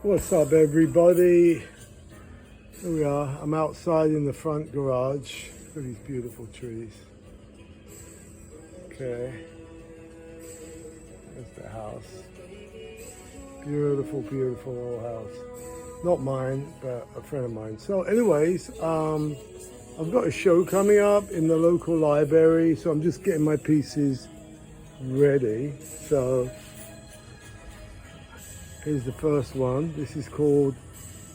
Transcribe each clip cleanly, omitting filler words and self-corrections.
What's up, everybody? Here we are. I'm outside in the front garage. Look at these beautiful trees. Okay. There's the house. Beautiful, beautiful old house. Not mine, but a friend of mine. So anyways, I've got a show coming up in the local library, so I'm just getting my pieces ready. So here's the first one. This is called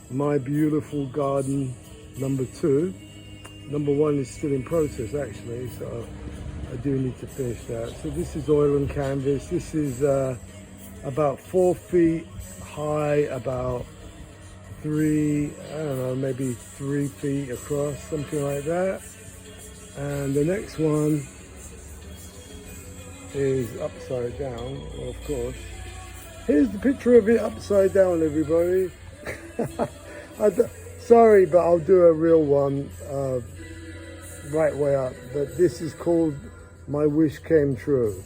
My Beautiful Garden #2. #1 is still in process actually, so I do need to finish that. So this is oil and canvas. This is about 4 feet high, about maybe 3 feet across, something like that. And the next one is upside down, well, of course. Here's the picture of it upside down, everybody. Sorry, but I'll do a real one right way up. But this is called My Wish Came True.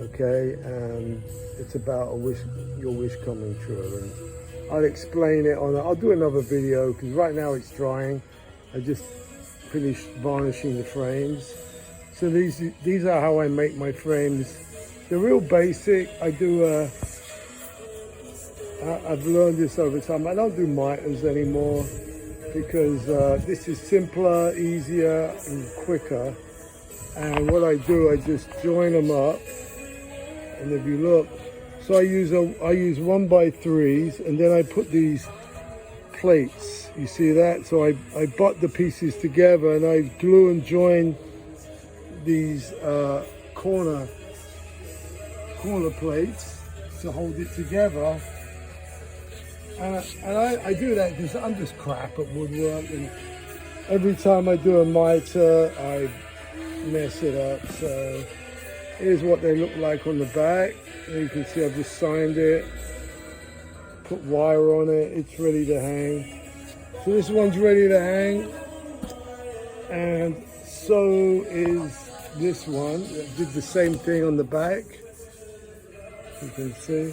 Okay, and it's about your wish coming true. And I'll explain it I'll do another video because right now it's drying. I just finished varnishing the frames. So these are how I make my frames. They're real basic. I've learned this over time. I don't do miters anymore because this is simpler, easier, and quicker. And what I do, I just join them up. And if you look, so I use 1x3s, and then I put these plates. You see that? So I butt the pieces together, and I glue and join these corner plates to hold it together. And I do that because I'm just crap at woodwork, and every time I do a miter, I mess it up. So here's what they look like on the back. You can see I've just signed it, put wire on it, it's ready to hang. So this one's ready to hang, and so is this one. I did the same thing on the back, you can see.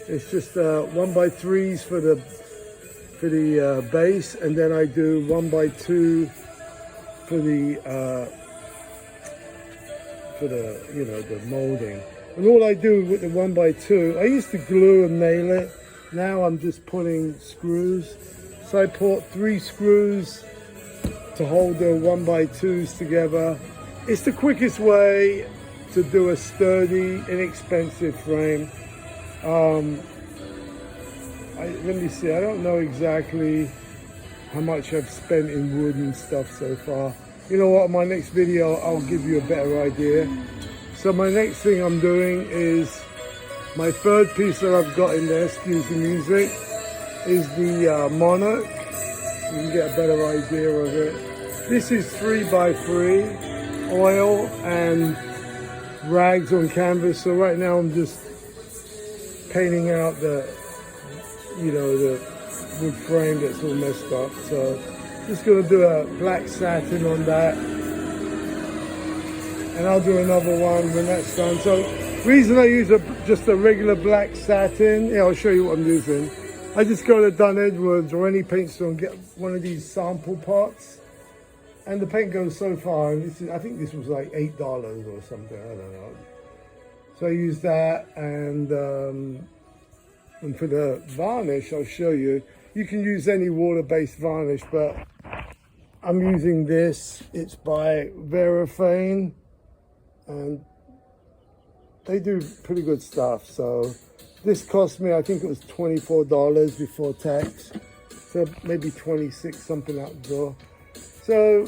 It's just 1x3s for the base, and then I do 1x2 for the the molding. And all I do with the 1x2, I used to glue and nail it. Now I'm just putting screws. So I put 3 screws to hold the 1x2s together. It's the quickest way to do a sturdy, inexpensive frame. Let me see, I don't know exactly how much I've spent in wood and stuff so far. You know what, my next video, I'll give you a better idea. So my next thing I'm doing is, my third piece that I've got in there, excuse the music, is the Monarch. You can get a better idea of it. This is 3x3, oil and rags on canvas. So right now I'm just painting out the wood frame that's all messed up. So just gonna do a black satin on that, and I'll do another one when that's done. So reason I use just a regular black satin, I'll show you what I'm using. I just go to Dunn Edwards or any paint store and get one of these sample pots, and the paint goes so far. And I think this was like $8 or something, I don't know. So I use that, and for the varnish, I'll show you. You can use any water-based varnish, but I'm using this. It's by Verifane, and they do pretty good stuff. So this cost me, I think it was $24 before tax. So maybe 26, something out the door. So,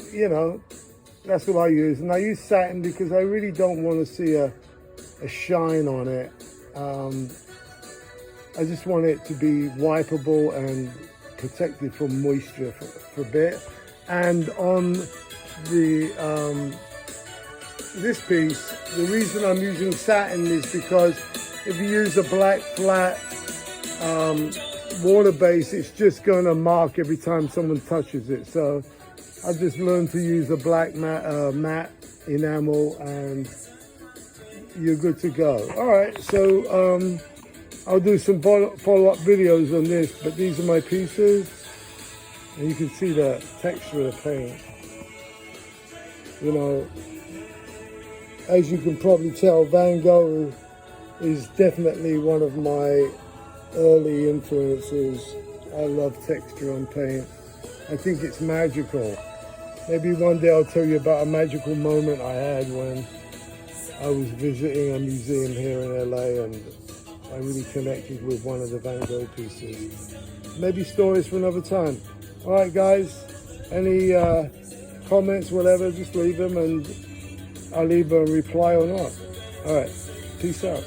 that's what I use. And I use satin because I really don't want to see a shine on it. I just want it to be wipeable and protected from moisture for a bit. And on the this piece, the reason I'm using satin is because if you use a black flat water base, it's just going to mark every time someone touches it. So I've just learned to use a black matte enamel, and you're good to go. All right, so I'll do some follow-up videos on this, but these are my pieces. And you can see the texture of the paint. You know, as you can probably tell, Van Gogh is definitely one of my early influences. I love texture on paint. I think it's magical. Maybe one day I'll tell you about a magical moment I had when I was visiting a museum here in LA and I really connected with one of the Van Gogh pieces. Maybe stories for another time. All right, guys, any comments, whatever, just leave them and I'll either reply or not. All right, peace out.